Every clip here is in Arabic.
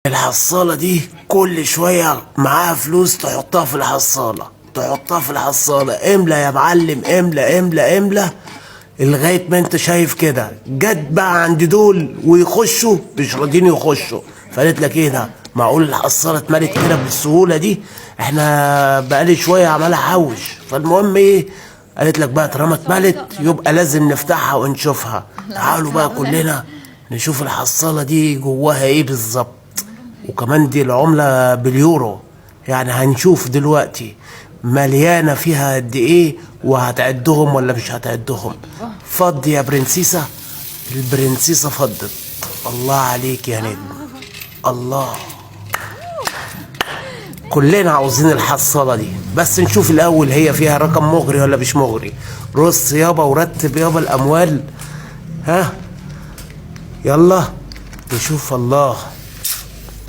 الحصالة دي كل شوية معاها فلوس تحطها في الحصالة، تحطها في الحصالة، املى يا معلم، املى املى املى لغاية ما انت شايف كده. جت بقى عند دول ويخشوا مش راضيين يخشوا، فقالت لك ايه ده؟ معقول الحصالة اتملت كده بالسهولة دي؟ احنا بقالي شوية عمال احوش. فالمهم ايه، قالت لك بقى طالما اتملت يبقى لازم نفتحها ونشوفها. تعالوا بقى كلنا نشوف الحصالة دي جواها ايه بالظبط. وكمان دي العملة باليورو، يعني هنشوف دلوقتي مليانة فيها قد ايه وهتعدهم ولا مش هتعدهم. فض يا برنسيسة، البرنسيسة فضت. الله عليك يا نجم، الله. كلنا عاوزين الحصالة دي، بس نشوف الأول هي فيها رقم مغري ولا مش مغري. رص يابا ورتب يابا الأموال، ها يلا نشوف. الله،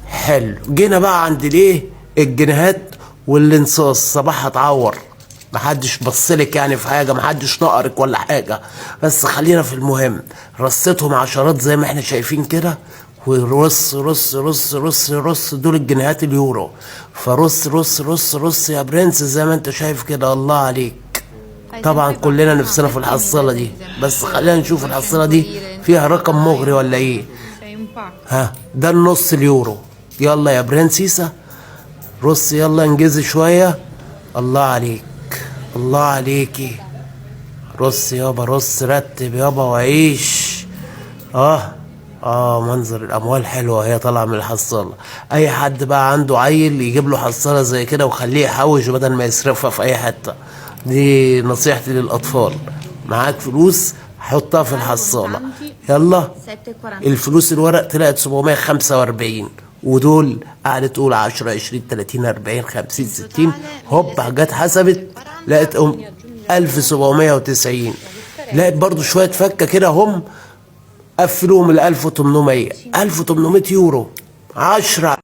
حلو. جينا بقى عند الايه، الجنيهات والانصاص. صباح هتعور، محدش بصلك يعني في حاجه، محدش نقرك ولا حاجه، بس خلينا في المهم. رصتهم عشرات زي ما احنا شايفين كده، ورص رص رص رص رص. دول الجنيهات اليورو، فرص رص رص رص يا برنس زي ما انت شايف كده. الله عليك. طبعا كلنا نفسنا في الحصاله دي، بس خلينا نشوف الحصاله دي فيها رقم مغري ولا ايه. ها، ده النص اليورو. يلا يا برنسيسة رص، يلا انجزي شوية. الله عليك، الله عليكي. رص يابا، رص رتب يابا وعيش. منظر الاموال حلوه هي طالعه من الحصاله. اي حد بقى عنده عيل يجيب له حصاله زي كده وخليه يحوش بدل ما يصرفها في اي حته. دي نصيحتي للاطفال. معاك فلوس حطها في الحصاله. يلا، الفلوس الورق طلعت 745، ودول قعدت تقول 10 20 30 40 50 60. هوب جت حسبت لقيت 1790. لقيت برضو شويه فكه كده، هم قفلوهم ال 1800 1800 يورو 10